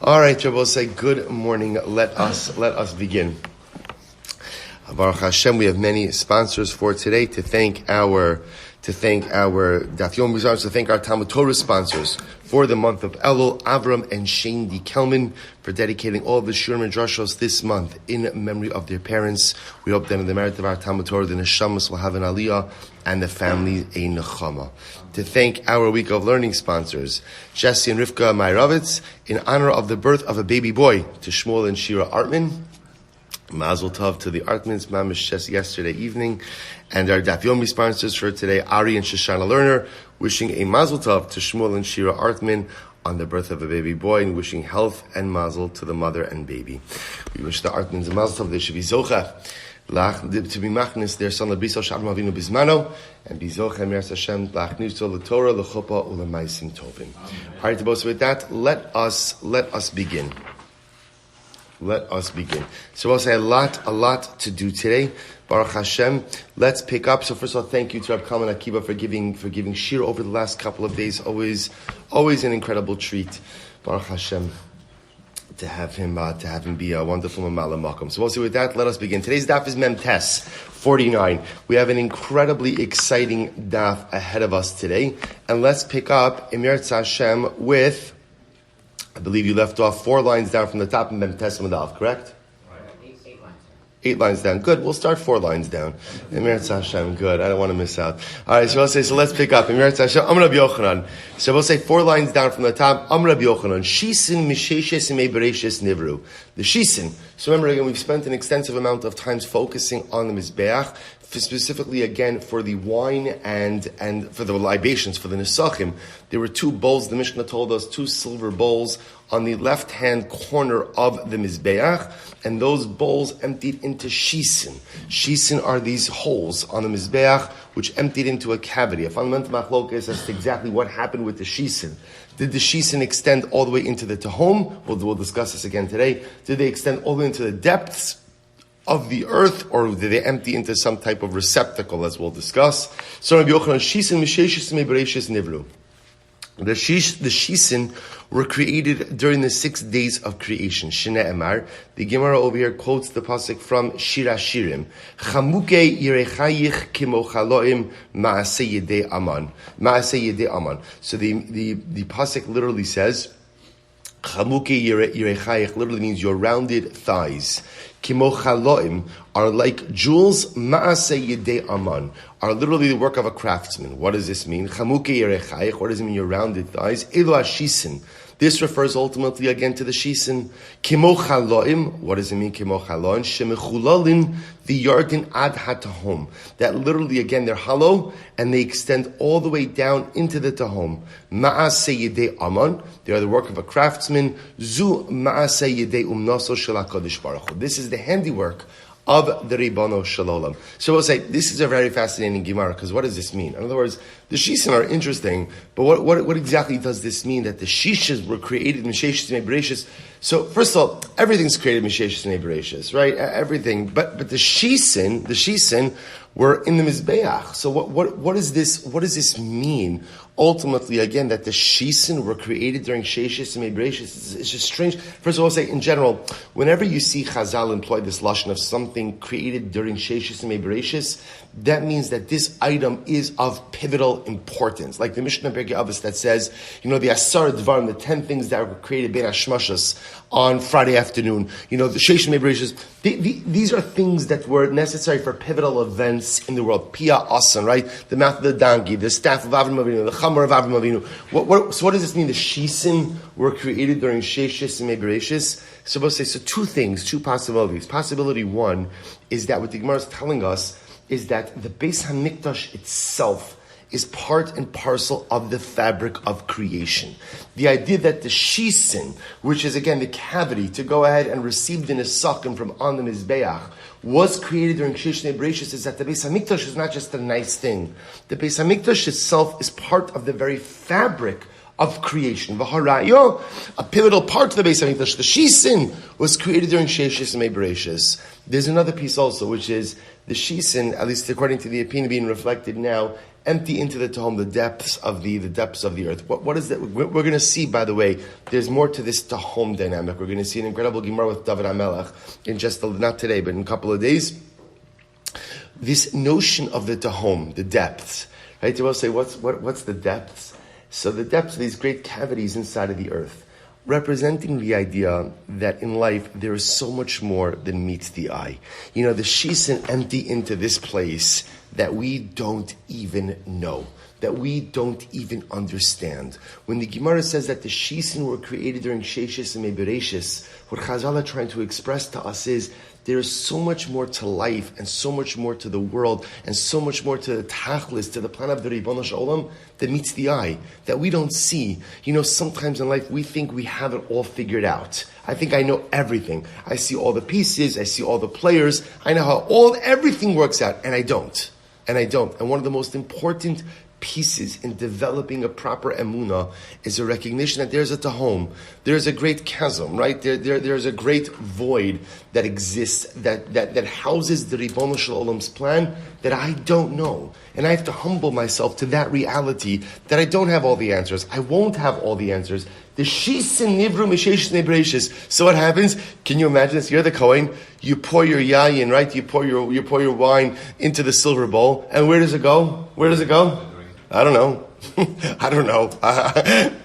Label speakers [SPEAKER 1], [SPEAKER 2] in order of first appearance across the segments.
[SPEAKER 1] All right, Shabbos, say good morning. Let us begin. Baruch Hashem, we have many sponsors for today to thank our Daf Yomi sponsors, to thank our Talmud Torah sponsors for the month of Elul, Avraham and Shaindy Kelman, for dedicating all of the Shurim and Drashos this month in memory of their parents. We hope that in the merit of our Talmud Torah, the Neshamas will have an Aliyah and the family a Nechama. To thank our Week of Learning sponsors, Jesse and Rivkah Meyerowitz, in honor of the birth of a baby boy, to Shmuel and Shira Artman. Mazel Tov to the Artmans, mamish just yesterday evening. And our Daf Yomi sponsors for today, Ari and Shoshana Lerner, wishing a Mazel Tov to Shmuel and Shira Artman on the birth of a baby boy, and wishing health and Mazel to the mother and baby. We wish the Artmans a Mazel Tov. They should be Succah to be machnis their son Rabbi Silber Avinu Bismano, and be Zocha Meres Hashem lachnus to the Torah lechuppah ulemaisim tovim. All right, with that, let us begin. Let us begin. So I'll say a lot to do today. Baruch Hashem. Let's pick up. So first of all, thank you to Rabbi Kalman Akiva for giving shir over the last couple of days. Always an incredible treat. Baruch Hashem. To have him be a wonderful Mamala Makom. So we'll see with that. Let us begin. Today's daf is Mem Tes 49. We have an incredibly exciting daf ahead of us today, and let's pick up Emir Hashem with, I believe you left off 4 lines down from the top in Mem Tes Madaf, correct? Eight lines down. Good. We'll start 4 lines down. Emir Hashem. Good. I don't want to miss out. All right. So let's pick up. Emir Hashem. Am Rabbi Yochanan. So we'll say 4 lines down from the top. Am Rabbi Yochanan. Shisin misheshes imebereshes nivru. The shisin. So remember again, we've spent an extensive amount of times focusing on the mizbeach, specifically again for the wine and for the libations, for the nesachim. There were 2 bowls. The Mishnah told us 2 silver bowls on the left-hand corner of the mizbeach, and those bowls emptied into shisin. Shisin are these holes on the mizbeach which emptied into a cavity. A fundamental machlokes as to exactly what happened with the shisin. Did the shisin extend all the way into the tehom? We'll discuss this again today. Did they extend all the way into the depths of the earth, or did they empty into some type of receptacle, as we'll discuss? So Rabbi Yochanan, shisin misheshes mebereshes nivru. The shisin were created during the 6 days of creation. Shene Emar. The Gemara over here quotes the pasuk from Shira Shirim. Chamuke yirechayich kimo chaloim maaseh yedei aman. Maaseh yedei aman. So the pasuk literally says, Chamuke yirechayich literally means your rounded thighs. Kimo chaloim are like jewels, maaseh yedei aman, are literally the work of a craftsman. What does this mean? Chamuke yirechayich, what does it mean, your rounded thighs? Elo hashisin. This refers ultimately again to the shisin. Kimo chaloim, what does it mean, kimo chaloim? Shemechulalin the yardin ad hatahom. That literally again, they're hollow and they extend all the way down into the tahom. Maaseh yedei aman, they are the work of a craftsman. Zu maaseh yedei umnaso shel HaKadosh Baruch Hu. This is the handiwork of the Ribono Shalom. So we'll say, this is a very fascinating Gemara, because what does this mean? In other words, the shisin are interesting, but what exactly does this mean, that the shishas were created misheshes and bereshis? So first of all, everything's created misheshes and bereshis, right? Everything, but the shisin were in the mizbeach. So what does this mean? Ultimately, again, that the shisin were created during sheshis and bereshis. It's just strange. First of all, I'll say in general, whenever you see Chazal employ this lashon of something created during sheshis and bereshis, that means that this item is of pivotal importance. Like the Mishnah Perkei Avos that says, the Asar Dvarim, the 10 things that were created Ben Hashmashas on Friday afternoon, the sheshis and bereshis. These are things that were necessary for pivotal events in the world. Pia Asan, right? The mouth of the donkey, the staff of Avraham Avinu, the Chamor of Avraham Avinu. So what does this mean? The shisin were created during sheshis and bereshis. So 2 possibilities. Possibility 1 is that what the Gemara is telling us is that the Beis HaMikdash itself is part and parcel of the fabric of creation. The idea that the shisin, which is again the cavity to go ahead and receive the nesakim from on the mizbeach, was created during Sheshis and Bereshis, is that the Beis HaMikdash is not just a nice thing. The Beis HaMikdash itself is part of the very fabric of creation. V'harayo, a pivotal part of the Beis HaMikdash, the shisin, was created during Sheshis and Bereshis. There's another piece also, which is the shisin, at least according to the opinion being reflected now, empty into the Tahom, the depths of the earth. What is that? We're going to see, by the way, there's more to this Tahom dynamic. We're going to see an incredible Gemara with David HaMelech in not today, but in a couple of days. This notion of the Tahom, the depths, right? You will say, what's the depths? So the depths are these great cavities inside of the earth, representing the idea that in life there is so much more than meets the eye. The shisen empty into this place that we don't even know, that we don't even understand. When the Gemara says that the shisen were created during Sheshis and Mebereshis, what Chazal are trying to express to us is there is so much more to life and so much more to the world and so much more to the tachlis, to the plan of the Ribono Shel Olam that meets the eye, that we don't see. Sometimes in life we think we have it all figured out. I think I know everything. I see all the pieces, I see all the players, I know how everything works out, and I don't. And one of the most important pieces in developing a proper emunah is a recognition that there's a tahom, there's a great chasm, right? There's a great void that exists that houses the Ribono Shel Olam's plan that I don't know. And I have to humble myself to that reality that I don't have all the answers. I won't have all the answers. The shisin nivru mishesh nebreshis. So what happens? Can you imagine this? You're the Kohen. You pour your yayin, right? You pour your wine into the silver bowl, and where does it go? I don't know.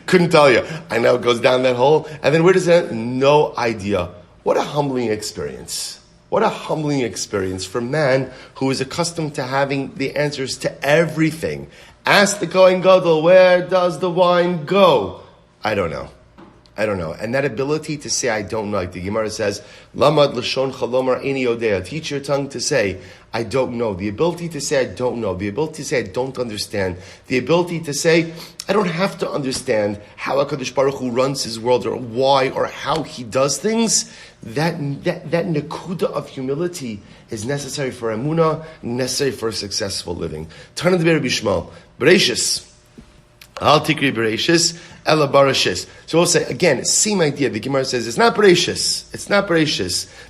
[SPEAKER 1] Couldn't tell you. I know it goes down that hole. And then where does it end? No idea. What a humbling experience. What a humbling experience for man who is accustomed to having the answers to everything. Ask the Kohen Gadol, where does the wine go? I don't know. And that ability to say, I don't know, like the Gemara says, Lamad Lashon Chalomar Eini Yodea. Teach your tongue to say, I don't know. The ability to say, I don't know. The ability to say, I don't understand. The ability to say, I don't have to understand how HaKadosh Baruch Hu runs his world or why or how he does things. That nekuda of humility is necessary for emunah, necessary for successful living. Turn to the Rabbi Shmuel. Bereshis. Al tikri bereshis, ela barashis. So we'll say, again, same idea. The Gemara says, it's not bereshis,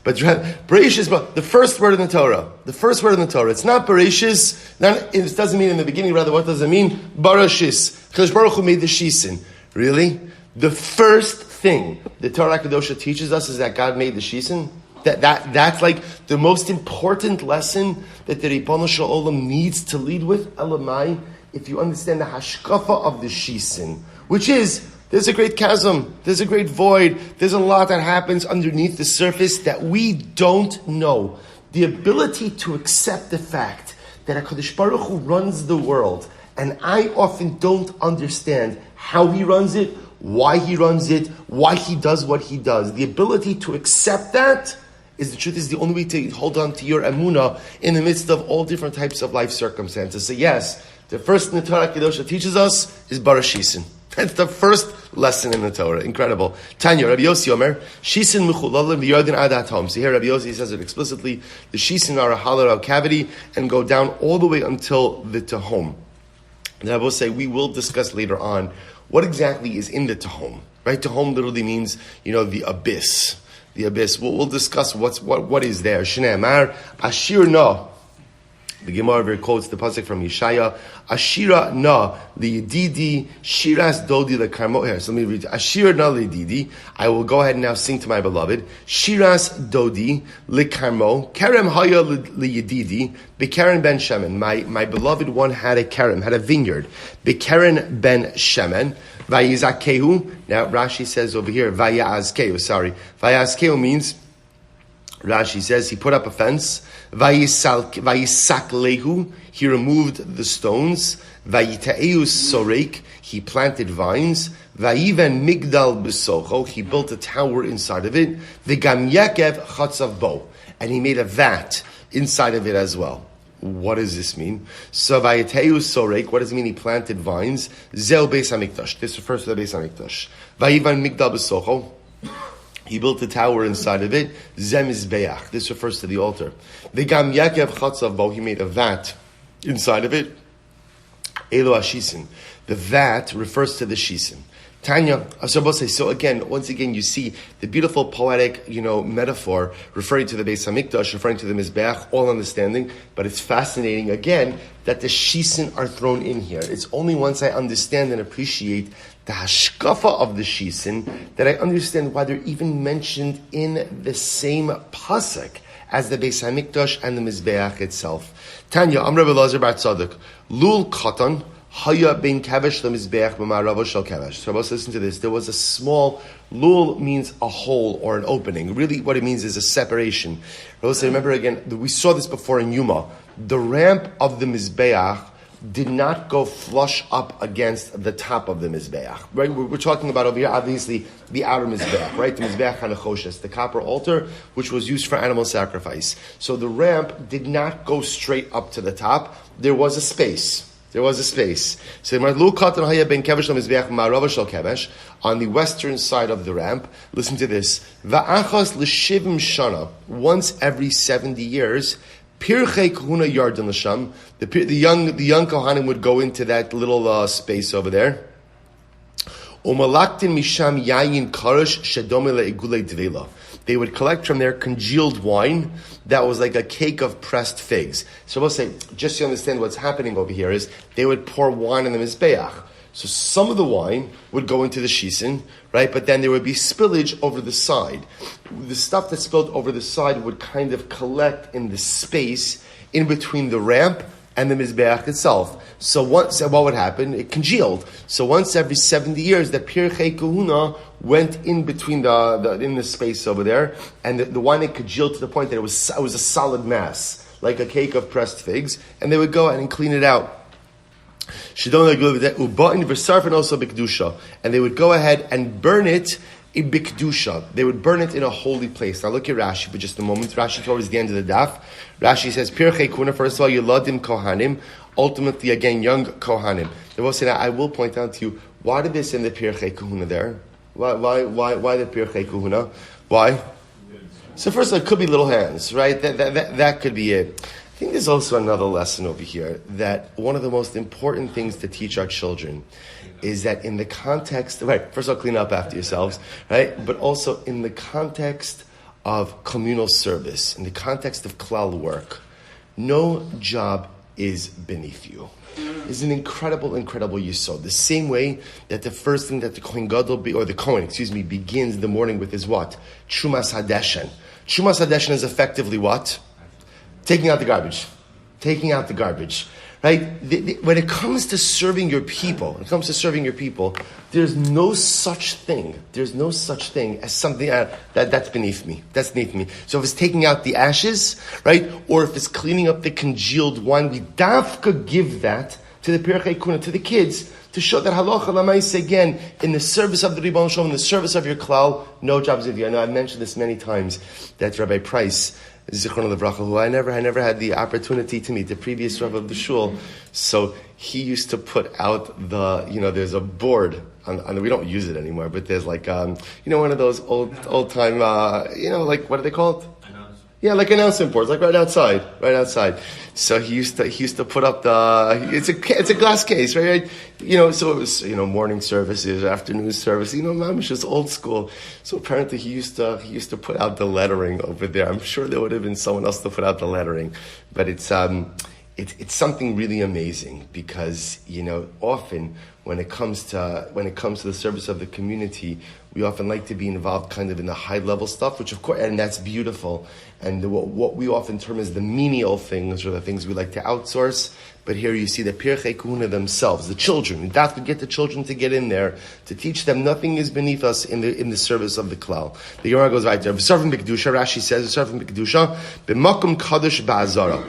[SPEAKER 1] but bereshis, but the first word in the Torah. It's not bereshis, it doesn't mean in the beginning, rather, what does it mean? Barashis. Kadosh Baruch Hu made the shisin. Really? The first thing the Torah Kedosha teaches us is that God made the shisin? That's like the most important lesson that the Ribono Shel Olam needs to lead with, elamai, if you understand the hashkafa of the shisin, which is, there's a great chasm, there's a great void, there's a lot that happens underneath the surface that we don't know. The ability to accept the fact that HaKadosh Baruch Hu runs the world, and I often don't understand how he runs it, why he runs it, why he does what he does. The ability to accept that is the only way to hold on to your emunah in the midst of all different types of life circumstances. So yes, the first thing the Torah Kedosha teaches us is Barashisin. That's the first lesson in the Torah. Incredible. Tanya, Rabbi Yossi Omer, Shisin Mechulalim v'yardin adat home. So here Rabbi Yossi says it explicitly. The Shisin are a hollow cavity and go down all the way until the Tahom. And I will say, we will discuss later on what exactly is in the Tahom. Right? Tahom literally means, the abyss. The abyss. We'll discuss what is there. Shnei Amar, Ashir no. The Gemara quotes the pasuk from Yeshaya, Ashira na liyedidi shiras dodi lekarmo. Here, so let me read. Ashira na liyedidi. I will go ahead and now sing to my beloved. Shiras dodi lekarmo. Kerem haya liyedidi. Bekeren ben Shemen. My beloved one had a kerem, had a vineyard. Bekeren ben Shemen. Vayizakehu. Now Rashi says over here, Vayazkehu. Sorry, Vayazkehu means, Rashi says he put up a fence. Vayisaklehu, he removed the stones. Vayita'eu sorek, he planted vines. Vayiven migdal b'socho, he built a tower inside of it. V'gam yakev chatzav bo, and he made a vat inside of it as well. What does this mean? So vayita'eu sorek, what does it mean? He planted vines. Zel beis hamikdash. This refers to the beis hamikdash. Vayiven migdal b'socho. He built a tower inside of it. Zem Izbeach. This refers to the altar. V'gam Yakev Chatzav Bo. He made a vat inside of it. Elo Hashisin. The vat refers to the shisin. Tanya, so again, once again, you see the beautiful poetic, metaphor referring to the Beis Hamikdash, referring to the Mizbeach, all understanding, but it's fascinating again that the Shisin are thrown in here. It's only once I understand and appreciate the hashkafa of the Shisin that I understand why they're even mentioned in the same pasuk as the Beis Hamikdash and the Mizbeach itself. Tanya, Rabbi Elazar bar Tzadok, Lul Katan, Haya ben Kavesh lemizbeach b'ma'aravo shel Kavesh. So let's listen to this. There was a small, lul means a hole or an opening. Really what it means is a separation. Remember again, we saw this before in Yuma. The ramp of the Mizbeach did not go flush up against the top of the Mizbeach. Right? We're talking about over here, obviously, the outer Mizbeach, right? The Mizbeach HaNechoshes, the copper altar, which was used for animal sacrifice. So the ramp did not go straight up to the top. There was a space. So on the western side of the ramp, listen to this. Once every 70 years, the young Kohanim would go into that little space over there. They would collect from there congealed wine that was like a cake of pressed figs. So we'll say, just to understand what's happening over here is, they would pour wine in the Mizbeach. So some of the wine would go into the Shisin, right? But then there would be spillage over the side. The stuff that spilled over the side would kind of collect in the space in between the ramp and the Mizbeach itself. So what would happen? It congealed. So once every 70 years, the Pirchei Kahuna went in between in the space over there, and the wine had congealed to the point that it was a solid mass, like a cake of pressed figs, and they would go and clean it out. And they would go ahead and burn it in Bikdusha. They would burn it in a holy place. Now look at Rashi for just a moment. Rashi towards the end of the daf. Rashi says, Pirchei Kuna, first of all, Yeladim Kohanim, ultimately again, young Kohanim. They will say, now I will point out to you, why did they send the Pirchei Kahuna there? Why the Pirchei Kahuna? Why? So first of all, it could be little hands, right? That could be it. I think there's also another lesson over here, that one of the most important things to teach our children is that in the context, right, first of all, clean up after yourselves, right? But also in the context of communal service, in the context of klal work, no job is beneath you. It's an incredible yisod. The same way that the first thing that the Kohen Gadol, begins the morning with is what? Trumas Hadeshen. Trumas Hadeshen is effectively what? Taking out the garbage. Right? When it comes to serving your people, there's no such thing as something that's beneath me. So if it's taking out the ashes, right? Or if it's cleaning up the congealed wine, we dafka give that to the Pirchei Kuna, to the kids, to show that halacha l'maaseh again, in the service of the Ribbon Shalom, in the service of your klal, no jobs of you. I know I've mentioned this many times, that Rabbi Price, Zichron Levracha, who I never had the opportunity to meet, the previous Rav of the shul. So he used to put out there's a board, we don't use it anymore, but there's like, one of those old time, like, what are they called? Yeah, like announcement boards, like right outside. So he used to put up it's a glass case, right? So it was, morning services, afternoon service, mamish was old school. So apparently he used to put out the lettering over there. I'm sure there would have been someone else to put out the lettering, but it's something really amazing, because, often when it comes to the service of the community, we often like to be involved kind of in the high level stuff, which of course, and that's beautiful. And what we often term as the menial things, or the things we like to outsource. But here you see the Pirchei Kahuna themselves, the children. We have to get the children to get in there, to teach them nothing is beneath us in the service of the klal. The Gemara goes right there. Rashi says, b'makom kadosh ba'azara.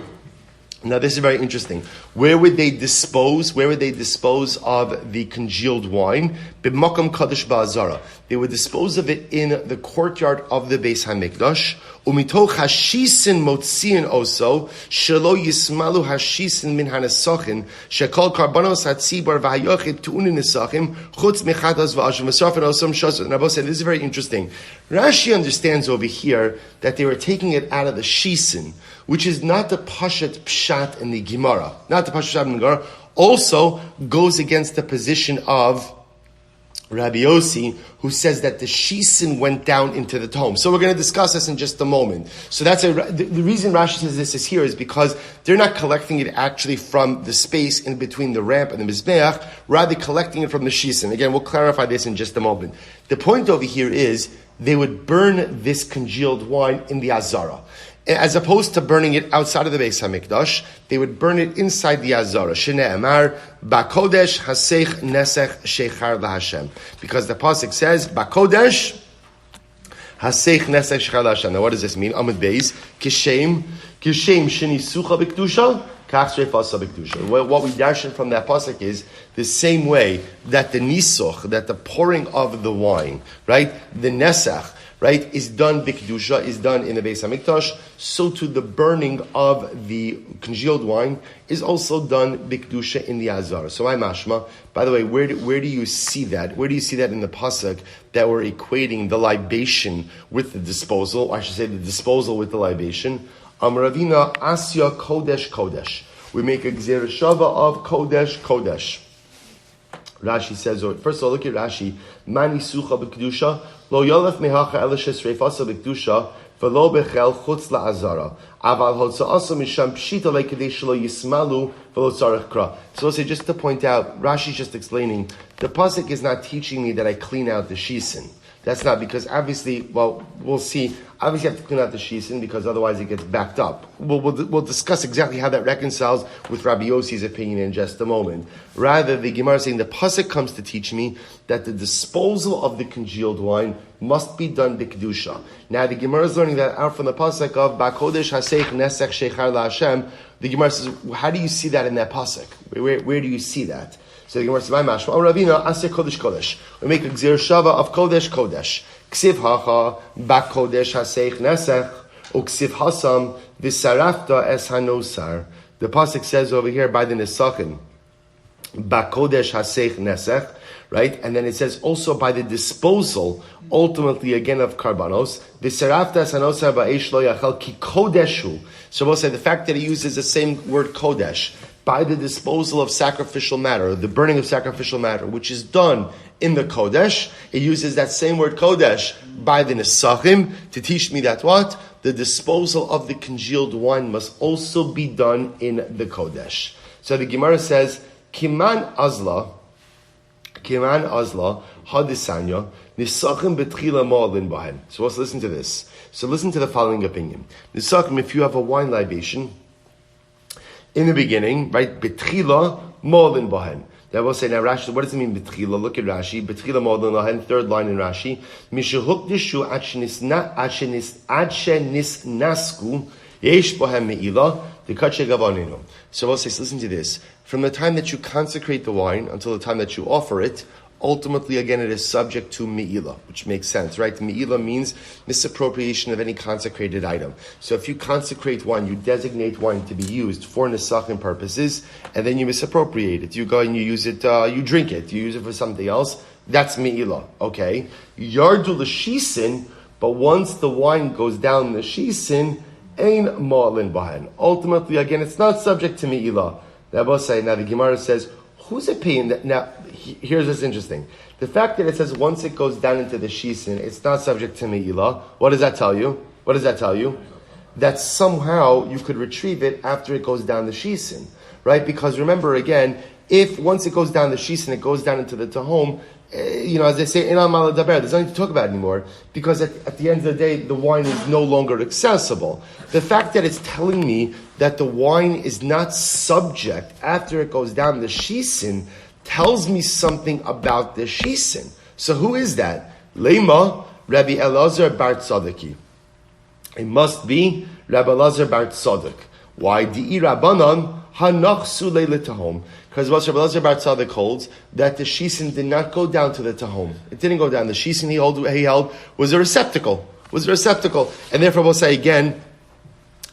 [SPEAKER 1] Now this is very interesting. Where would they dispose of the congealed wine? B'makom kadosh ba'azara. They would dispose of it in the courtyard of the Beis Hamikdash. Umitoch hashisin motziin oso shelo yismalu hashisin min hanesachin shekol karbanos hatzibar v'hayochid tu'unin nesachim chutz mechadas v'ashim v'sarfen osam shasot. And Rabbi said, this is very interesting. Rashi understands over here that they were taking it out of the shisin, which is not the pashat pshat in the Gemara. Also goes against the position of Rabbi Yossi, who says that the shisin went down into the home. So we're going to discuss this in just a moment. So that's the reason Rashi says this is here is because they're not collecting it actually from the space in between the ramp and the mizbeach, rather collecting it from the shisin. Again, we'll clarify this in just a moment. The point over here is they would burn this congealed wine in the azara. As opposed to burning it outside of the Beis HaMikdash, they would burn it inside the Azara. Shnei Amar, Bakodesh Haseich Nesech Shechar LaHashem. Because the pasuk says, Bakodesh Haseich Nesech Shechar LaHashem. Now what does this mean? Amud Beis, Kishem Sheni Succah B'Kedusha, Kach Shreifasa B'Kedusha. What we darshan from that pasuk is the same way that the nisuch, that the pouring of the wine, right, the nesach, right, is done b'kedusha, is done in the Beis HaMikdash, so too the burning of the congealed wine is also done b'kedusha in the Azar. So I mashma, by the way, where do you see that? Where do you see that in the pasuk that we're equating the libation with the disposal? Or I should say the disposal with the libation. Amravina Asya Kodesh Kodesh. We make a gzera shava of Kodesh Kodesh. Rashi says, first of all, look at Rashi. Mani sucha b'kedusha lo yolef mehacha elishes reifasa b'kedusha v'lo bechel chutz la'azara aval hotza'asa misham pshita le'kadesh lo yismalu v'lo tzarech kra. So we'll say, just to point out, Rashi's just explaining, the pasuk is not teaching me that I clean out the shisin. That's not, because obviously, well, we'll see. Obviously, you have to clean out the shisin because otherwise it gets backed up. We'll discuss exactly how that reconciles with Rabbi Yossi's opinion in just a moment. Rather, the Gemara is saying the pasuk comes to teach me that the disposal of the congealed wine must be done b'kedusha. Now, the Gemara is learning that out from the pasuk of Bakodesh Haseich Nesech Shechar LaHashem. The Gemara says, how do you see that in that pasuk? Where do you see that? So the Gemara says, "My mashma, Ravina, Aseh Kodesh Kodesh." We make a gzir shava of Kodesh Kodesh. Ksiv hacha bakodesh haseich nesech uksiv hasam v'sarafta es hanosar. The pasuk says over here by the nesachim, bakodesh haseich nesech, right? And then it says also by the disposal, ultimately again of karbanos, v'sarafta es hanosar ba'esh lo yachal ki kodeshu. So we'll say the fact that he uses the same word kodesh, by the disposal of sacrificial matter, the burning of sacrificial matter, which is done in the Kodesh, it uses that same word Kodesh by the Nesachim to teach me that what? The disposal of the congealed wine must also be done in the Kodesh. So the Gemara says, Kiman azla, hadisanya, Nesachim betchila ma'alin bahen. So let's listen to this. So listen to the following opinion. Nesachim, if you have a wine libation, in the beginning, right? Betchila molin bahen. That will say now Rashi. What does it mean betchila? Look at Rashi. Betchila molin bahen. Third line in Rashi. Mishahukdishu achenis nasku yesh bahem meila dekache gavaninu. So we'll say, listen to this. From the time that you consecrate the wine until the time that you offer it, ultimately, again, it is subject to me'ilah, which makes sense, right? Me'ilah means misappropriation of any consecrated item. So if you consecrate wine, you designate wine to be used for nesachim purposes, and then you misappropriate it. You go and you use it, you drink it, you use it for something else, that's me'ilah, okay? Yardu l'shisin, but once the wine goes down the shisin, ein ma'alin bahen. Ultimately, again, it's not subject to me'ilah. Now the Gemara says, who's opinion that, now, here's what's interesting. The fact that it says once it goes down into the shisin, it's not subject to me'ilah. What does that tell you? That somehow you could retrieve it after it goes down the shisin, right? Because remember again, if once it goes down the shisin, it goes down into the tahom, as they say, there's nothing to talk about anymore, because at the end of the day, the wine is no longer accessible. The fact that it's telling me that the wine is not subject after it goes down the shisin tells me something about the shisin. So who is that? Lema, Rabbi Elazar bar Tzadiki. It must be Rabbi Elazar bar Tzadik. Why? Di'i Rabbanan hanachsu le'letahom. Because what Rabbi Elazar bar Tzadik holds, that the shisin did not go down to the tahom. It didn't go down. The shisin he held was a receptacle. And therefore we'll say again,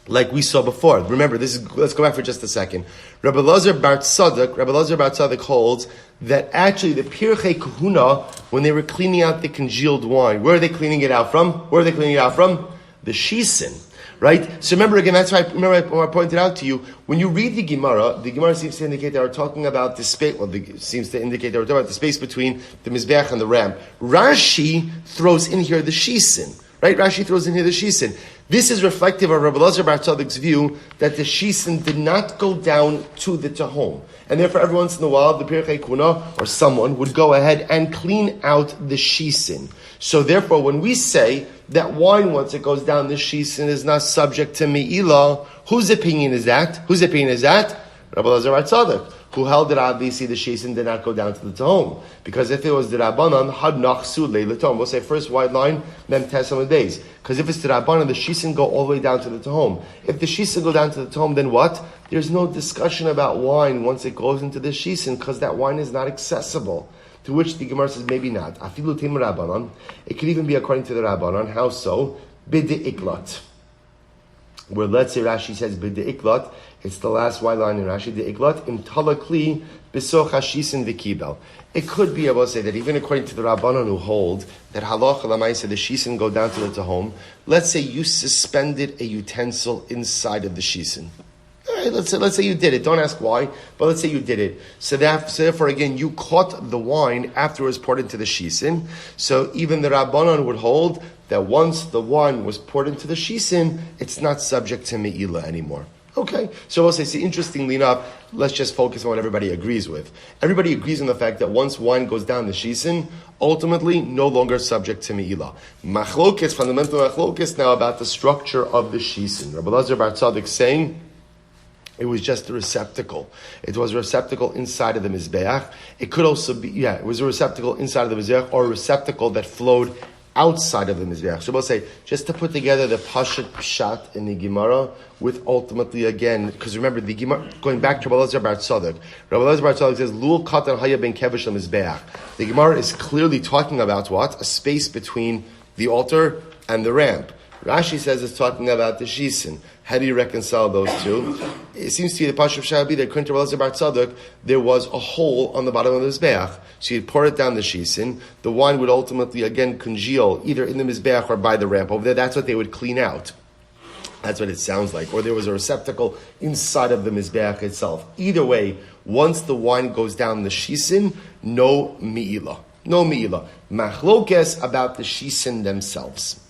[SPEAKER 1] like we saw before. Remember, let's go back for just a second. Rabbi Elazar bar Tzadik holds that actually the Pirchei Kahuna, when they were cleaning out the congealed wine, where are they cleaning it out from? The shisin. right? So remember again, that's why I pointed out to you, when you read the Gemara seems to indicate that we're talking about the space, seems to indicate that we're talking about the space between the Mizbeach and the ramp. Rashi throws in here the Shisin, right? Rashi throws in here the Shisin. This is reflective of Rabbi Elazar Bar Tzadik's view that the Shisin did not go down to the Tehom. And therefore, every once in a while, the Pirchei Kuna, or someone, would go ahead and clean out the Shisin. So therefore, when we say that wine, once it goes down the Shisin, is not subject to Me'ilah, whose opinion is that? Rabbi Elazar Bar Tzadok, who held that obviously the Shisin did not go down to the Tehom. Because if it was the Rabbanan, had nachsu leilatom. We'll say first wide line, then tesam days. Because if it's the Rabbanan, the Shisin go all the way down to the Tehom. If the Shisin go down to the Tehom, then what? There's no discussion about wine once it goes into the Shisin, because that wine is not accessible. To which the Gemara says, maybe not. Afilu tim Rabbanan. It could even be according to the Rabbanan. How so? Bide iklat. Where let's say Rashi says bide iklat, it's the last white line in Rashi, the iklat im talakli besoch hashisin v'kibel. It could be able to say that even according to the Rabbanon who hold that halacha l'maisa the shisin go down to the Tehom, let's say you suspended a utensil inside of the shisin. All right, let's say you did it. Don't ask why, but let's say you did it. So therefore, again, you caught the wine after it was poured into the shisin. So even the Rabbanon would hold that once the wine was poured into the shisin, it's not subject to me'ilah anymore. Okay, so we'll say, see, interestingly enough, let's just focus on what everybody agrees with. Everybody agrees on the fact that once wine goes down the shisin, ultimately no longer subject to me'ilah. Machlokes, fundamental machlokes now about the structure of the shisin. Rabbi Elazar Bar Tzadok saying, it was just a receptacle. It was a receptacle inside of the Mizbeach. It could also be, it was a receptacle inside of the Mizbeach or a receptacle that flowed outside of the Mizbeach. So we'll say, just to put together the Pashat Pshat in the Gemara with ultimately again, because remember, the Gemara, going back to Rabbi Elazar Bar Tzadok, Rabbi Elazar Bar Tzadok says, Lul Katan Haya Ben Kevish Mizbeach. The Gemara is clearly talking about what? A space between the altar and the ramp. Rashi says it's talking about the Shisin. How do you reconcile those two? It seems to be the Pashup Shabi that according to Rabbi Elazar Bar Tzadok, there was a hole on the bottom of the Mizbeach. So you'd pour it down the Shisin. The wine would ultimately again congeal either in the Mizbeach or by the ramp over there. That's what they would clean out. That's what it sounds like. Or there was a receptacle inside of the Mizbeach itself. Either way, once the wine goes down the Shisin, no Me'ilah. No Me'ilah. Machlokes about the Shisin themselves.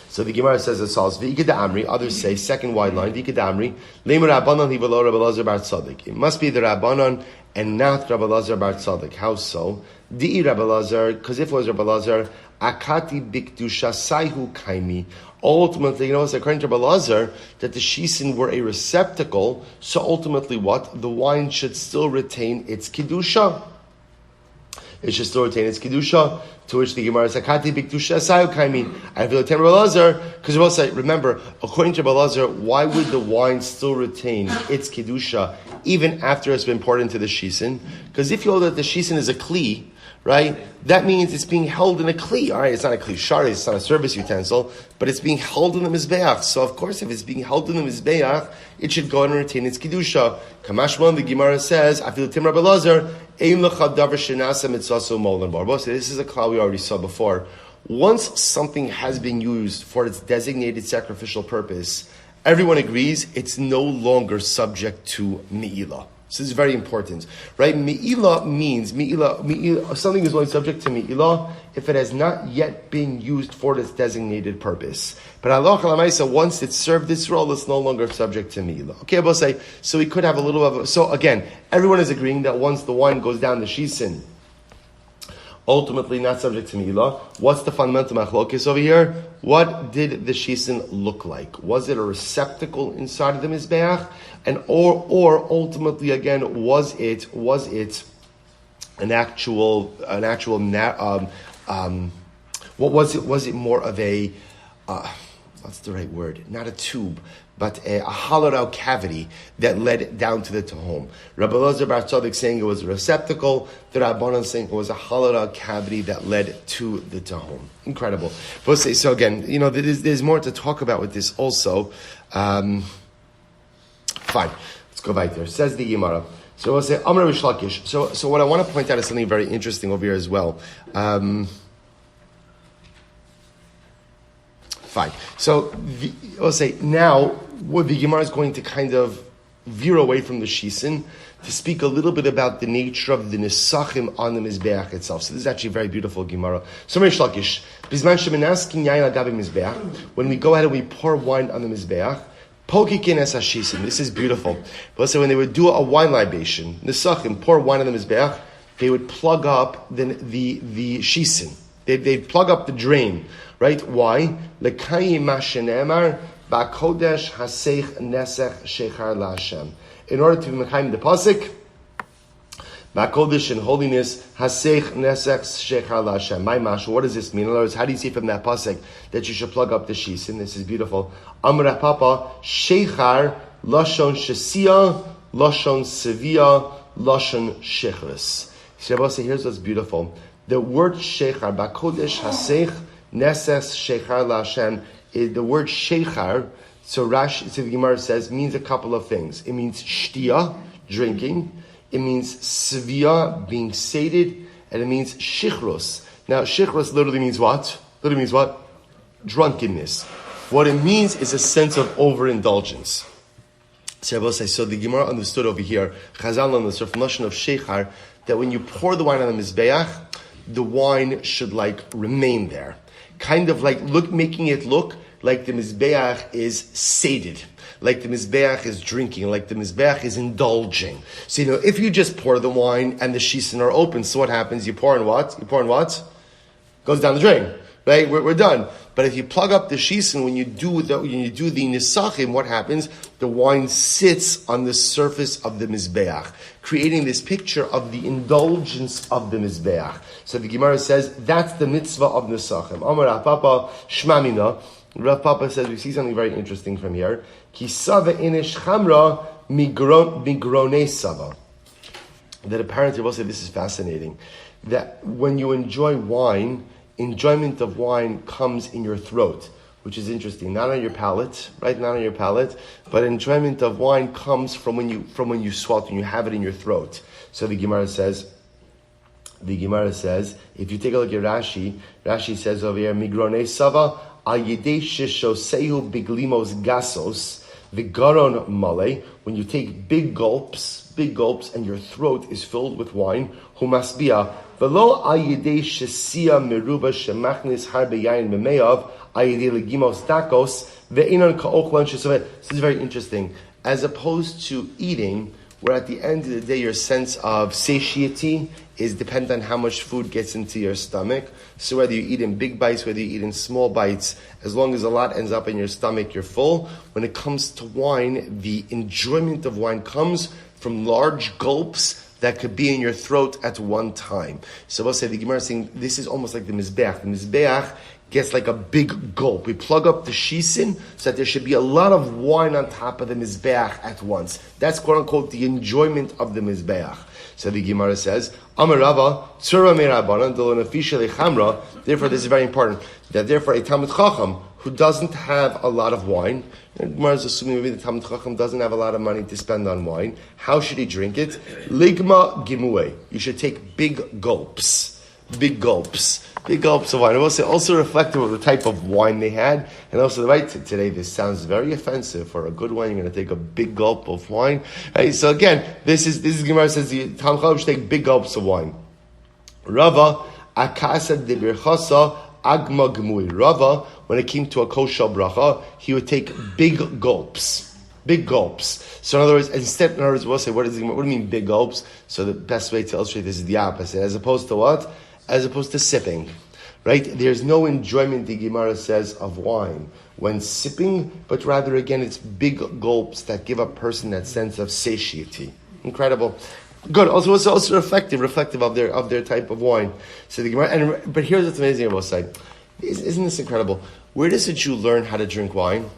[SPEAKER 1] So the Gemara says as follows: V'ikad Amri. Others say second wide line. V'ikad Amri. Leimer Rabbanon hi v'lo Rabbi Elazar Bar Tzadok. It must be the Rabbanon and not Rabbi Elazar Bar Tzadok. How so? Di'i Rabbi Elazar, because if it was Rabbi Elazar, akati bikdusha saihu kaimi. Ultimately, it's according to Rabbi Elazar that the shisin were a receptacle. So ultimately, what the wine should still retain its kedusha. It should still retain its kedusha. To which the Gemara says, "Akati bikdusha sayu kaimi." I feel ten Rabbi Elazar because we'll say, remember, according to Rabbi Elazar, why would the wine still retain its kedusha even after it's been poured into the shisin? Because if you know that the shisin is a kli, right, that means it's being held in a kli. All right, it's not a kli shari, it's not a service utensil, but it's being held in the mizbeach. So of course, if it's being held in the mizbeach, it should go and retain its kedusha. Kamashman, the Gemara says, "I feel tim Rabbi Elazar." So this is a klal we already saw before. Once something has been used for its designated sacrificial purpose, everyone agrees it's no longer subject to me'ilah. So this is very important, right? Me'ilah means something is only subject to me'ilah if it has not yet been used for its designated purpose. But halacha l'maisa, once it served this role, it's no longer subject to me'ilah. Okay, I'll say, so we could have a little of a, so again, everyone is agreeing that once the wine goes down the shisin, ultimately not subject to me'ilah. What's the fundamental machlokes over here? What did the shisin look like? Was it a receptacle inside of the mizbeach? And or ultimately again, was it an actual what was it? Was it more of a what's the right word? Not a tube, but a hollowed out cavity that led down to the Tehom. Rabbi Elazar Bar Tzadok saying it was a receptacle. The Rabbanan saying it was a hollowed out cavity that led to the Tehom. Incredible. But so again, there's more to talk about with this also. Fine. Let's go back there. Says the Gemara. So we'll say Amar Rish Lakish. So what I want to point out is something very interesting over here as well. Fine. So, let's say now, what the Gemara is going to kind of veer away from the Shisin to speak a little bit about the nature of the Nesachim on the Mizbeach itself. So this is actually a very beautiful Gemara. So Reish Lakish, Bizman shemenaskin yayin al gabi Mizbeach, when we go ahead and we pour wine on the Mizbeach, pokikin es hashisin. This is beautiful. But so when they would do a wine libation, Nesachim, pour wine on the Mizbeach, they would plug up the shisin. They'd plug up the drain, right? Why? Lekayim mashenemar ba'kodesh haseich nesech shechar la'Hashem. In order to be mekayim the pasuk, ba'kodesh in holiness haseich nesech shechar la'Hashem. My mash. What does this mean? In other words, how do you see from that pasuk that you should plug up the shisin? This is beautiful. Amar Papa shechar lashon shesia lashon sevia lashon shechris. Here's what's beautiful. The word shechar, ba'kodesh haseich neses shechar la'Hashem, is the word shechar. So the Gemara says means a couple of things. It means shtia, drinking. It means svia, being sated, and it means shichrus. Now shichrus literally means what? Drunkenness. What it means is a sense of overindulgence. So the Gemara understood over here, Chazal understood from notion of shechar, that when you pour the wine on the Mizbeach, the wine should remain there. Kind of making it look like the Mizbeach is sated, like the Mizbeach is drinking, like the Mizbeach is indulging. So, if you just pour the wine and the shisin are open, so what happens? You pour in what? Goes down the drain. Right? We're done. But if you plug up the shisin, when you do the nisachim, what happens? The wine sits on the surface of the mizbeach, creating this picture of the indulgence of the mizbeach. So the Gemara says that's the mitzvah of nisachim. Amar Rav Papa shmamina. Rav Papa says we see something very interesting from here. Ki sava inish chamra migrone sava. That apparently, we'll say this is fascinating. That when you enjoy wine, enjoyment of wine comes in your throat, which is interesting. Not on your palate, right? Not on your palate, but enjoyment of wine comes from when you swallow, when you have it in your throat. So the Gemara says, if you take a look at Rashi says over here, Migrone Sava, al yedei sheshosehu biglimos gasos, vigaron male, when you take big gulps, and your throat is filled with wine, humasbia, velo al yedei shesia meruba shemachnis harbe yain memeav, al yedei legimos dakos, ve'inon ka'ochlan shesovet. This is very interesting. As opposed to eating, where at the end of the day your sense of satiety is dependent on how much food gets into your stomach. So whether you eat in big bites, whether you eat in small bites, as long as a lot ends up in your stomach, you're full. When it comes to wine, the enjoyment of wine comes from large gulps that could be in your throat at one time. So we'll say the Gemara is saying this is almost like the Mizbeach. The Mizbeach gets like a big gulp. We plug up the shisin so that there should be a lot of wine on top of the Mizbeach at once. That's quote unquote the enjoyment of the Mizbeach. So the Gemara says, Amarava, Tzura Meirabanan, Dolonafisha Lechamra. Therefore, this is very important. That therefore, a Talmud Chacham who doesn't have a lot of wine, and Gemara is assuming maybe the Talmud Chacham doesn't have a lot of money to spend on wine. How should he drink it? Ligma Gimue. You should take big gulps of wine. Also reflective of the type of wine they had, and also today this sounds very offensive. For a good wine, you're going to take a big gulp of wine. Right? So again, this is Gemara says the Talmud Chacham should take big gulps of wine. Rava akasa debirchasa agma gemui. Rava, when it came to a kosher bracha, he would take big gulps. So in other words, we'll say, what do you mean big gulps? So the best way to illustrate this is the opposite, as opposed to what? As opposed to sipping, right? There's no enjoyment, the Gemara says, of wine when sipping, but rather, again, it's big gulps that give a person that sense of satiety. Incredible. Good. Also, it's also reflective of their type of wine. So the Gemara, but here's what's amazing about side. Isn't this incredible? Where does a Jew learn how to drink wine?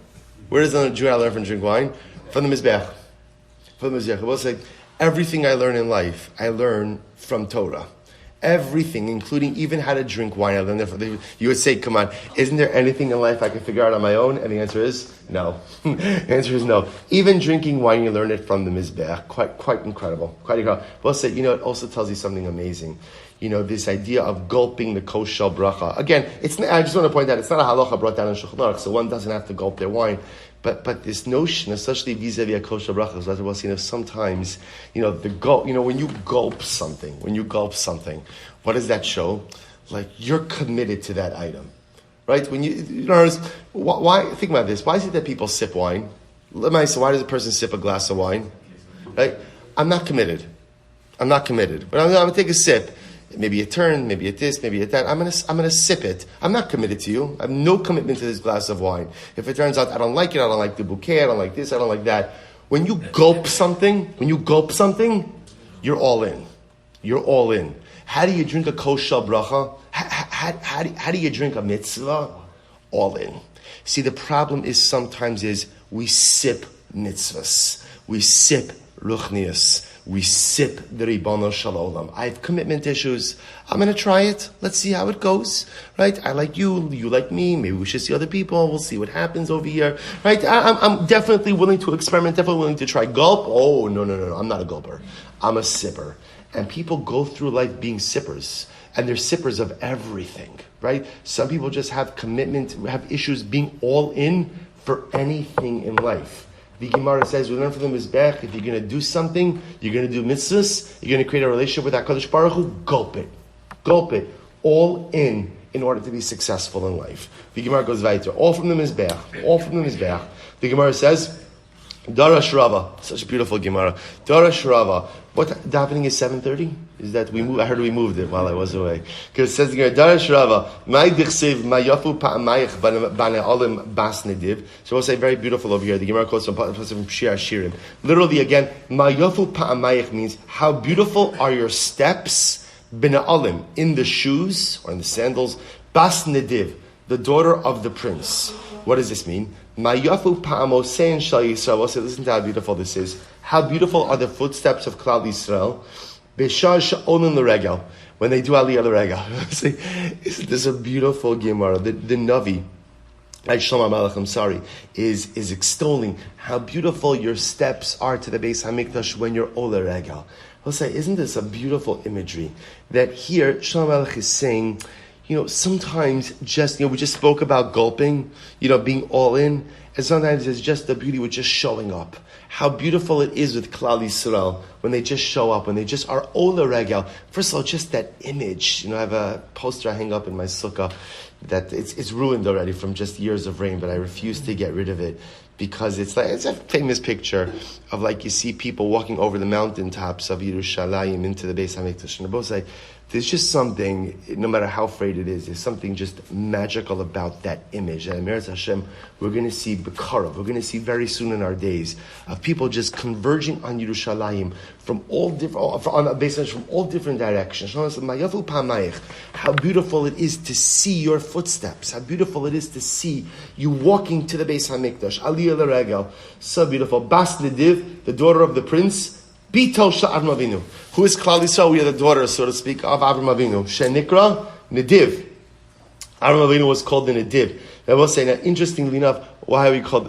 [SPEAKER 1] Where does a Jew learn how to drink wine? From the Mizbeach. I will say, everything I learn in life, I learn from Torah. Everything, including even how to drink wine. I learned that from you would say, come on, isn't there anything in life I can figure out on my own? And the answer is no. The answer is no. Even drinking wine, you learn it from the Mizbeach. Quite incredible. We'll say, it also tells you something amazing. this idea of gulping the kosher bracha. Again, I just want to point out, it's not a halacha brought down in Shulchan Aruch, so one doesn't have to gulp their wine. But this notion, especially vis-a-vis a kosher bracha, is what sometimes, the gulp, when you gulp something, what does that show? Like, you're committed to that item. Right? Why, think about this, why is it that people sip wine? Why does a person sip a glass of wine? Right? I'm not committed. But I'm going to take a sip. Maybe a turn, maybe at this, maybe at that. I'm gonna sip it. I'm not committed to you. I have no commitment to this glass of wine. If it turns out I don't like it, I don't like the bouquet, I don't like this, I don't like that. When you gulp something, you're all in. You're all in. How do you drink a kosher bracha? How do you drink a mitzvah? All in. See, the problem is sometimes we sip mitzvahs. We sip ruchnias. We sip the Ribono Shel Olam. I have commitment issues. I'm going to try it. Let's see how it goes. Right? I like you. You like me. Maybe we should see other people. We'll see what happens over here. Right? I'm definitely willing to experiment. Definitely willing to try. Gulp? Oh, no. I'm not a gulper. I'm a sipper. And people go through life being sippers. And they're sippers of everything. Right? Some people just have commitment, have issues being all in for anything in life. The Gemara says, we learn from the Mizbech, if you're going to do something, you're going to do mitzvahs, you're going to create a relationship with HaKadosh Baruch Hu, gulp it, all in order to be successful in life. The Gemara goes weiter, all from the Mizbech. The Gemara says, Darash Rava, such a beautiful Gemara. Darash Rava. What davening is 7:30? Is that we moved? I heard we moved it while I was away. Because it says Darash Rava, my dichsev mayafu pa'amayich bane olim bas nediv. So we'll say very beautiful over here. The Gemara quotes from Shira Shirim. Literally again, mayafu pa'amayich means how beautiful are your steps bane olim in the shoes or in the sandals bas nediv, the daughter of the prince. What does this mean? Mayafu pa'amosein shal Yisrael. We'll say, listen to how beautiful this is. How beautiful are the footsteps of Klal Yisrael? B'shar sha'olim l'regel. When they do aliyah l'regel. Isn't this a beautiful Gemara? The Navi, Shlomo Melech, is extolling how beautiful your steps are to the Beis HaMikdash when you're ol l'regel. We'll say, isn't this a beautiful imagery? That here, Shlomo Melech is saying, sometimes we just spoke about gulping, being all in, and sometimes it's just the beauty with just showing up. How beautiful it is with Klal Yisrael when they just show up, when they just are ola regel. First of all, just that image. I have a poster I hang up in my sukkah that it's ruined already from just years of rain, but I refuse to get rid of it because it's a famous picture of you see people walking over the mountaintops of Yerushalayim into the Beis HaMikdash. And both say, there's just something, no matter how afraid it is, there's something just magical about that image. And Meretz Hashem, we're going to see Bekarov, we're going to see very soon in our days, of people just converging on Yerushalayim from all different directions. How beautiful it is to see your footsteps. How beautiful it is to see you walking to the Beis HaMikdash. Aliyah l'regel. So beautiful. Bas Nediv, the daughter of the prince, Bito Avraham Avinu. Who is Klal Yisrael? We are the daughter, so to speak, of Avraham Avinu. Shenikra Nediv. Avraham Avinu was called the Nediv. I will say, now, interestingly enough, why are we called,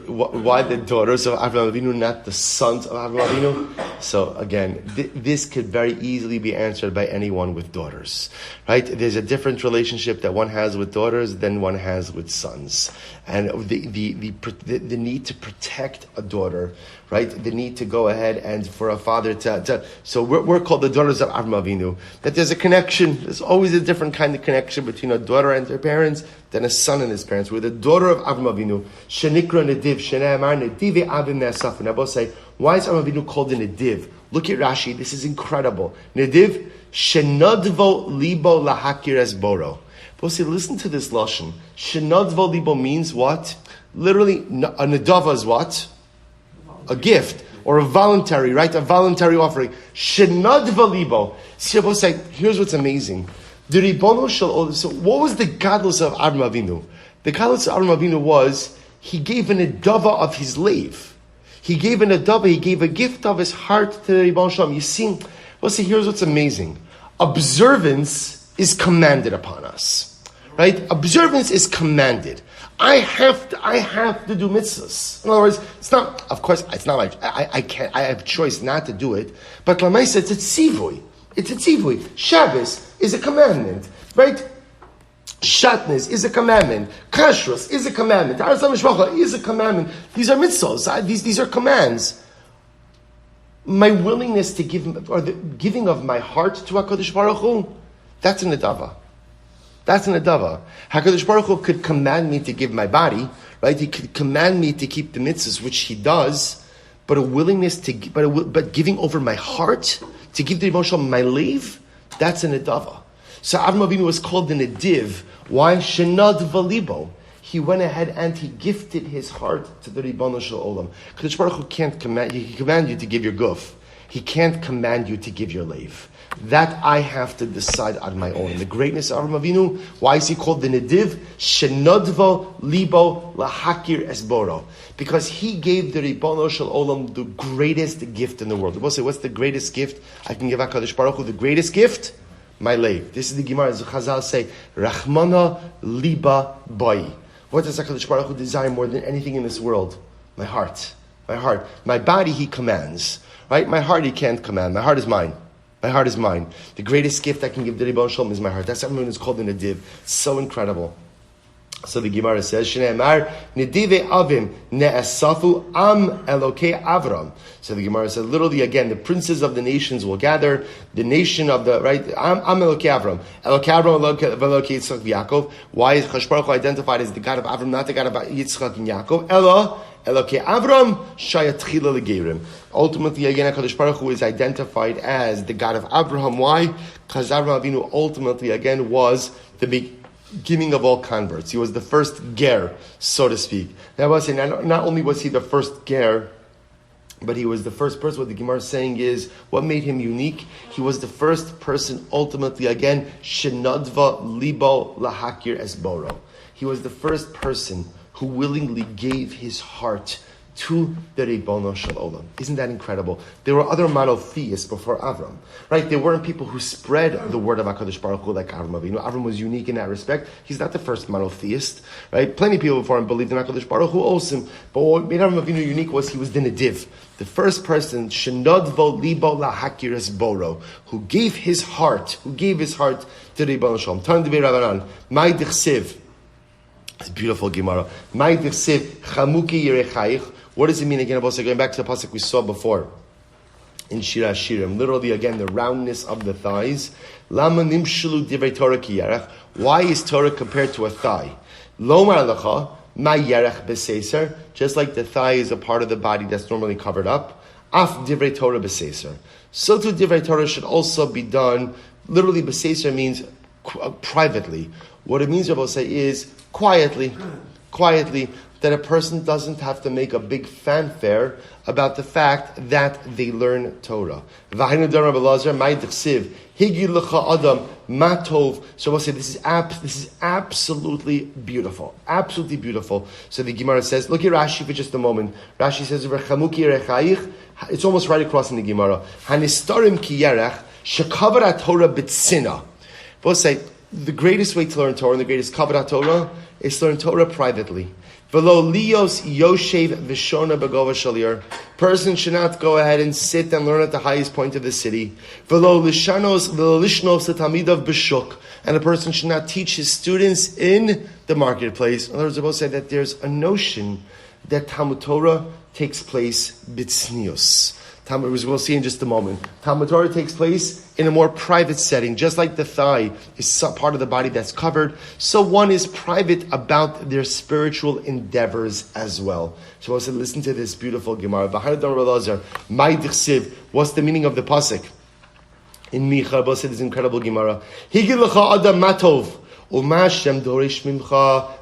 [SPEAKER 1] why the daughters of Avraham Avinu, not the sons of Avraham Avinu? So again, this could very easily be answered by anyone with daughters, right? There's a different relationship that one has with daughters than one has with sons, and the need to protect a daughter, right? The need to go ahead and for a father to so we're called the daughters of Avraham Avinu. That there's a connection. There's always a different kind of connection between a daughter and her parents than a son and his parents. We're the daughter of Avraham Avinu. Shenikra Nediv, Shene'amar Nediv Avim Ne'asaf. And I both say, why is Avraham Avinu called a Nediv? Look at Rashi. This is incredible. Nediv, Shenadvo Libo Lahakir Es Boro. Both say, listen to this lashon. Shenadvo Libo means what? Literally, a Nedava is what? A gift. Or a voluntary, right? A voluntary offering. Shenadva Libo. See, I both say, here's what's amazing. The Ribono Shel. So what was the gadlus of Avraham Avinu? The gadlus of Avraham Avinu was, he gave an edava of his lave. He gave an edava, he gave a gift of his heart to the Ribono Shel. You see, here's what's amazing. Observance is commanded upon us. Right? Observance is commanded. I have to do mitzvahs. In other words, it's not like, I have choice not to do it, but Lamaisa, it's tzivui. It's a tzivui. Shabbos is a commandment, right? Shatnez is a commandment. Kashrus is a commandment. Aras HaMishpacha is a commandment. These are mitzvos. These are commands. My willingness to give, or the giving of my heart to HaKadosh Baruch Hu, that's an adava. That's an adava. HaKadosh Baruch Hu could command me to give my body, right? He could command me to keep the mitzvahs, which He does, but a willingness to, but giving over my heart to give the Rebbe Shalom my leave, that's an adava. So Avraham Avinu was called the Nediv. Why? Shenad v'libo. He went ahead and he gifted his heart to the Ribono Shel Olam. Kadosh Baruch Hu can't command you. He command you to give your guf. He can't command you to give your leiv. That I have to decide on my own. And the greatness of Avraham Avinu, why is he called the Nediv? Shenadvo libo lahakir esboro. Because he gave the Ribono Shel Olam the greatest gift in the world. People say, what's the greatest gift I can give HaKadosh Baruch Hu? The greatest gift? My leiv. This is the Gemara. As the Chazal say, Rachmana liba bai. What does HaKadosh Baruch Hu desire more than anything in this world? My heart. My heart. My body He commands. Right? My heart He can't command. My heart is mine. My heart is mine. The greatest gift I can give the Rebbe Shalom is my heart. That's everyone is called the Nediv. It's so incredible. So the Gemara says, Shneimar Nedive Avim Ne'esafu Am Elokei Avram. So the Gemara says, literally again, the princes of the nations will gather. The nation of the, right? Am Elokei Avram. Elokei Avram, Elokei Yitzchak Yaakov. Why is Kadosh Baruch Hu identified as the God of Avram, not the God of Yitzchak and Yaakov? Elokei Avram Shayatchila Legerim. Ultimately, again, Kadosh Baruch Hu is identified as the God of Abraham. Why? Because Avraham Avinu ultimately, again, was the beginning of all converts. He was the first ger, so to speak. Now, I was saying, not only was he the first ger, but he was the first person. What the Gemara is saying is, what made him unique? He was the first person, ultimately, again, shenadva libo lahakir esboro. He was the first person who willingly gave his heart to the Ribono Shel Olam. Isn't that incredible? There were other monotheists before Avram, right? There weren't people who spread the word of HaKadosh Baruch Hu like Avraham Avinu. Avram was unique in that respect. He's not the first monotheist, right? Plenty of people before him believed in HaKadosh Baruch Hu also. But what made Avraham Avinu unique was he was the Nediv, the first person, Shenadvo libo lahakir esboro, who gave his heart to the Ribono Shel Olam. Tan Devei Rabbanan, Mai Dichsiv. It's beautiful Gemara. Mai Dichsiv chamuki yerechayich. What does it mean again? Also going back to the pasuk we saw before in Shira Shirim. Literally, again, the roundness of the thighs. Lama nimshulu divrei Torah ki yerech. Why is Torah compared to a thigh? Lomar lecha ma yerech b'seiser. Just like the thigh is a part of the body that's normally covered up. Af divrei Torah b'seiser. So too, divrei Torah should also be done. Literally, b'seiser means privately. What it means, Rabbi say, is quietly, that a person doesn't have to make a big fanfare about the fact that they learn Torah. So we'll say this is absolutely beautiful. Absolutely beautiful. So the Gemara says, look at Rashi for just a moment. Rashi says, it's almost right across in the Gemara. We'll say, the greatest way to learn Torah and the greatest kavod Torah is to learn Torah privately. Person should not go ahead and sit and learn at the highest point of the city. And a person should not teach his students in the marketplace. In other words, I will say that there's a notion that Talmud Torah takes place b'tznius. We'll see in just a moment. Talmud Torah takes place in a more private setting, just like the thigh is part of the body that's covered. So one is private about their spiritual endeavors as well. So I said, listen to this beautiful Gemara. What's the meaning of the pasuk? In Micha, said this incredible Gemara.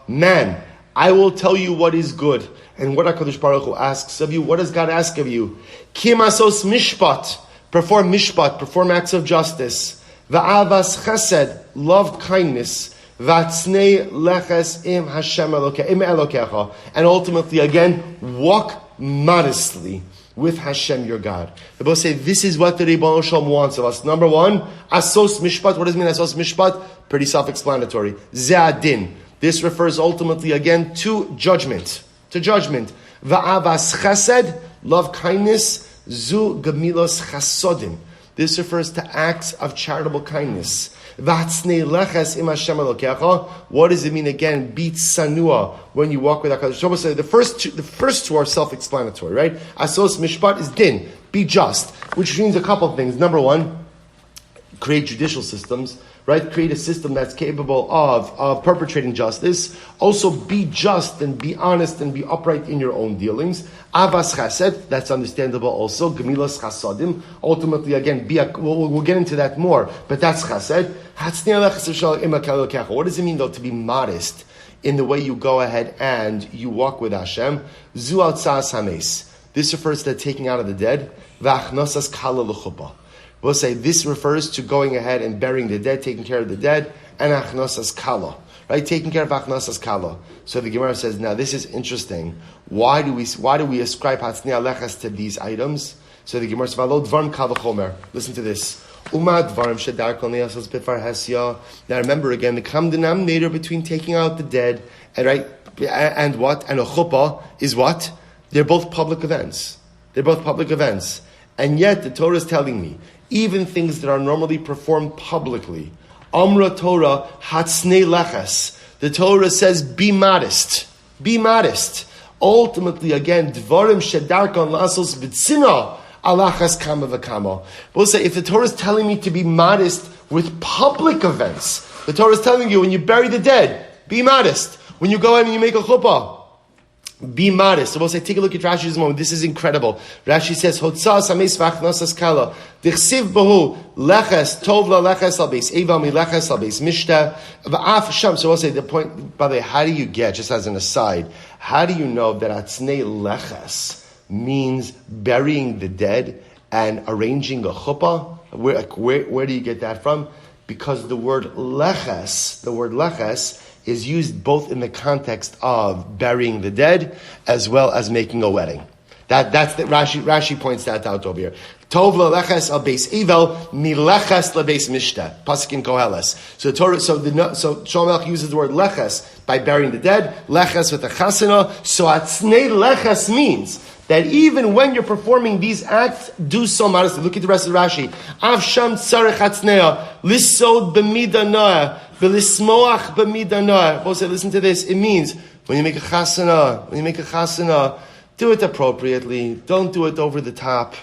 [SPEAKER 1] Man, I will tell you what is good. And what HaKadosh Baruch Hu asks of you, what does God ask of you? Kimasos mishpat, perform acts of justice. Va'avas chesed, love kindness. Va'tznei leches im Hashem Elokecha. And ultimately, again, walk modestly with Hashem your God. The Bible say this is what the Ribono Shel Olam wants of us. Number one, asos mishpat. What does it mean asos mishpat? Pretty self-explanatory. Ze'adin. This refers ultimately again to judgment. Va'avas chesed, love kindness. Zu gemilos chasodim. This refers to acts of charitable kindness. What does it mean again? Be tsanua when you walk with HaKadosh Baruch Hu. The first two are self-explanatory, right? Asos mishpat is din, be just, which means a couple of things. Number one, create judicial systems, right? Create a system that's capable of perpetrating justice. Also, be just and be honest and be upright in your own dealings. Avas chesed, that's understandable also. Gemilas chasadim. Ultimately, again, we'll get into that more, but that's chesed. What does it mean, though, to be modest in the way you go ahead and you walk with Hashem? Zu altzas hames. This refers to taking out of the dead. V'achnosas kala l'chuppah. We'll say this refers to going ahead and burying the dead, taking care of the dead, and achnosas kala, right? Taking care of achnosas kala. So the Gemara says, now this is interesting. Why do we ascribe hatzniya leches to these items? So the Gemara says, "V'alo dvarim kal v'chomer." Listen to this. Uma dvarim shedar kol ne'asos b'far hesya. Now remember again, the common denominator between taking out the dead and what? And a chuppah is what? They're both public events. And yet the Torah is telling me, even things that are normally performed publicly, Amra Torah hatsnei leches. The Torah says, be modest. Be modest. Ultimately, again, dvarim shedarkan lasos b'tzina alachas kama v'kama. We'll say, if the Torah is telling me to be modest with public events, the Torah is telling you when you bury the dead, be modest. When you go in and you make a chuppah, be modest. So we'll say, take a look at Rashi's moment. This is incredible. Rashi says, "Hotzas hames v'achnosas kala dichsiv bahu leches tov la leches albeis eva mi leches albeis mishta v'af sham." So we'll say the point. By the way, how do you get? Just as an aside, how do you know that atznei leches means burying the dead and arranging a chuppah? Where do you get that from? Because the word leches is used both in the context of burying the dead as well as making a wedding. That's the Rashi points that out over here. Tov leches al beis evel mileches lebeis mishta. Pasuk in Koheles. So Shlomo uses the word leches by burying the dead. Leches with a chasana. So atznei leches means that even when you're performing these acts, do so modestly. Look at the rest of Rashi. Av sham tzarech atznei lisod b'mida noah. We'll say, listen to this. It means when you make a chasana, do it appropriately. Don't do it over the top.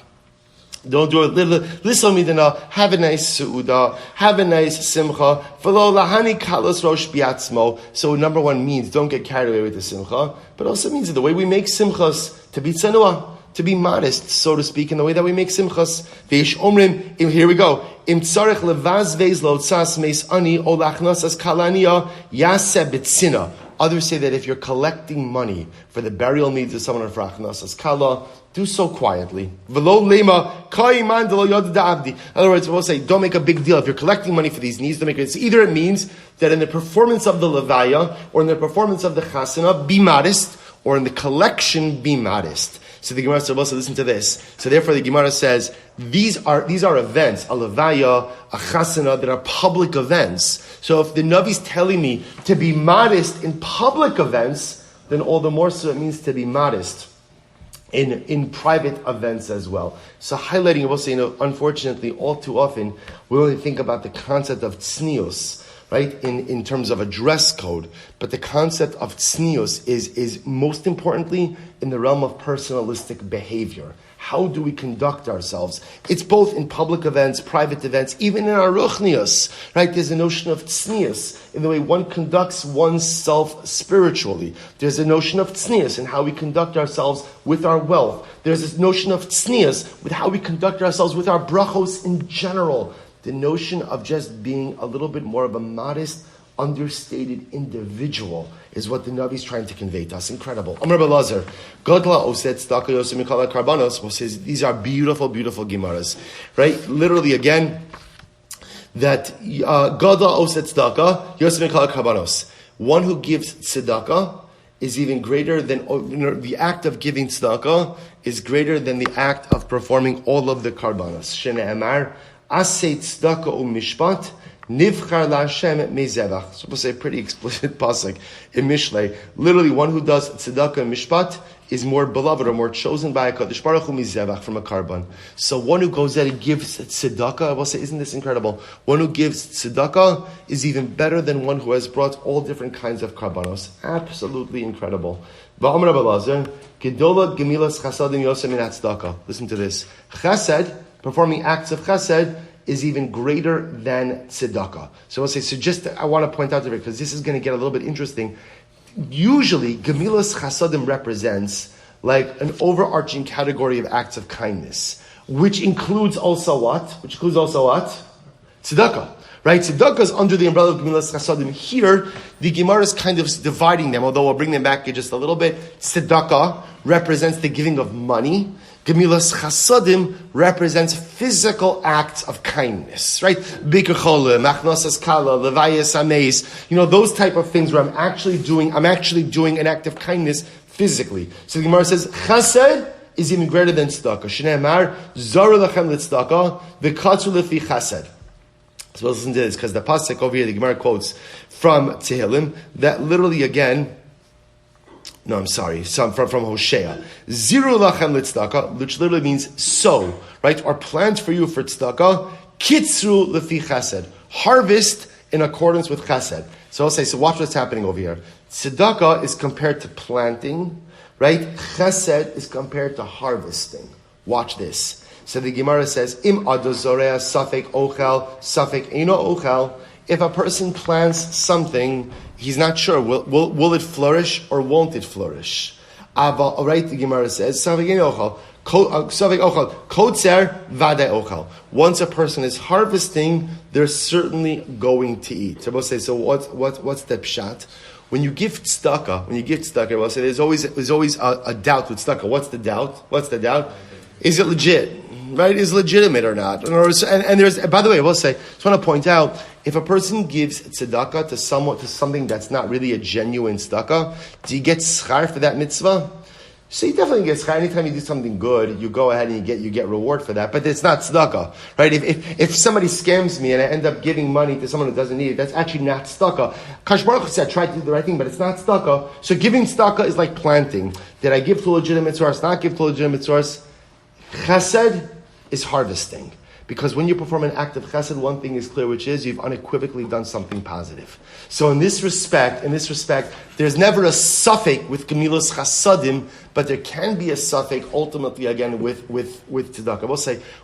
[SPEAKER 1] Don't do it little. Listen, midana. Have a nice suuda. Have a nice simcha. V'lo lahani kalos rosh biatzmo. So number one means don't get carried away with the simcha, but also means the way we make simchas to be tsanua, to be modest, so to speak, in the way that we make simchas. Veish omrim. Here we go. Im tzarech levaz veiz lo tzas meis ani o lachnosas kalania yaseh b'tzina. Others say that if you're collecting money for the burial needs of someone for achnosas kala, do so quietly. V'lo lema kaiman delo yod da'avdi. In other words, we'll say, don't make a big deal. If you're collecting money for these needs, don't make it. Either it means that in the performance of the levaya or in the performance of the chasana, be modest, or in the collection, be modest. So the Gemara says, also listen to this. So therefore the Gemara says, these are events, a levaya, a chasana, that are public events. So if the Navi's telling me to be modest in public events, then all the more so it means to be modest in private events as well. So highlighting, we'll say, unfortunately, all too often, we only think about the concept of tznius, right, in terms of a dress code. But the concept of tznius is most importantly in the realm of personalistic behavior. How do we conduct ourselves? It's both in public events, private events, even in our ruchnius, right? There's a notion of tznius in the way one conducts oneself spiritually. There's a notion of tznius in how we conduct ourselves with our wealth. There's this notion of tznius with how we conduct ourselves with our brachos in general. The notion of just being a little bit more of a modest, understated individual is what the Navi is trying to convey to us. Incredible. Amar Belazar, Godla Oset Tzedakah Yosem Mikala Karbanos, says these are beautiful, beautiful Gemaras. Right? Literally again, that Godla Oset Tzedakah Yosem Mikala Karbanos. One who gives tzedakah is even greater than, the act of giving tzedakah is greater than the act of performing all of the karbanos. Shene'emar Asay tzedakah u'mishpat Nivchar la'Hashem mezevach. So we'll say pretty explicit pasuk in Mishlei. Literally, one who does tzedakah and mishpat is more beloved or more chosen by HaKadosh Baruch Hu mizevach, from a karban. So one who goes out and gives tzedakah, I will say, isn't this incredible? One who gives tzedakah is even better than one who has brought all different kinds of karbanos. Absolutely incredible. Listen to this. Chesed, performing acts of chesed, is even greater than tzedakah. So I want to point out to you, because this is going to get a little bit interesting. Usually, Gemilas Chasadim represents like an overarching category of acts of kindness, which includes also what? Tzedakah. Right? Tzedakah is under the umbrella of Gemilas Chasadim. Here, the Gemara is kind of dividing them, although we'll bring them back in just a little bit. Tzedakah represents the giving of money. Gemilas Chasadim represents physical acts of kindness, right? Bikur Cholim, Machnosas Kala, Levayas Ameis, those type of things where I'm actually doing an act of kindness physically. So the Gemara says, Chesed is even greater than tzedakah. Shnei Amar, Zara Lachem L'tzedakah, V'katzu L'fi Chesed. So let's listen to this, because the pasuk over here, the Gemara quotes from Tehillim, that literally again, from Hosea. Ziru lachem l'tzedakah, which literally means sow, right? Or plant for you for tzedakah, kitzru lefi chesed. Harvest in accordance with chesed. So I'll say, so watch what's happening over here. Tzedakah is compared to planting, right? Chesed is compared to harvesting. Watch this. So the Gemara says, Im adozorea safek ochel, safek eino ochel. If a person plants something, he's not sure, will it flourish or won't it flourish? All right, the Gemara says, once a person is harvesting, they're certainly going to eat. So we'll say, so what's the pshat? When you give tzedakah, we'll say there's always a doubt with tzedakah. What's the doubt? Is it legit? Right, is legitimate or not? And there's, by the way, I will say, I just want to point out, if a person gives tzedakah to something that's not really a genuine tzedakah, do you get schar for that mitzvah? So you definitely get schar. Anytime you do something good, you go ahead and you get reward for that, but it's not tzedakah, right? If somebody scams me and I end up giving money to someone who doesn't need it, that's actually not tzedakah. Kadosh Baruch Hu said, try to do the right thing, but it's not tzedakah. So giving tzedakah is like planting. Did I give to a legitimate source? Not give to a legitimate source? Chesed is harvesting. Because when you perform an act of chesed, one thing is clear, which is you've unequivocally done something positive. So in this respect, there's never a suffix with Gemilas Chasadim, but there can be a suffix ultimately again with tzedakah.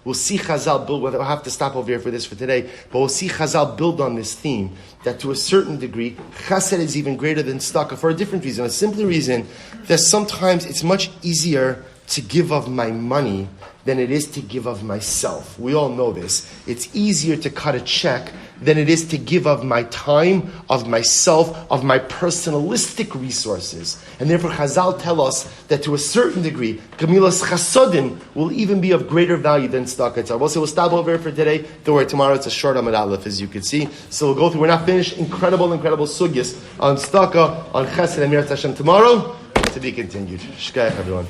[SPEAKER 1] We'll see Chazal build, we'll have to stop over here for this for today, but we'll see Chazal build on this theme, that to a certain degree, chesed is even greater than tzedakah for a different reason. A simple reason that sometimes it's much easier to give of my money than it is to give of myself. We all know this. It's easier to cut a check than it is to give of my time, of myself, of my personalistic resources. And therefore Chazal tell us that to a certain degree, Gemilas Chasadim will even be of greater value than tzedakah. We'll stop over here for today. Don't worry, tomorrow it's a short Amud Aleph, as you can see. So we'll go through, we're not finished, incredible sugyas on tzedakah, on chesed and miras Hashem tomorrow. To be continued. Shkayach, everyone.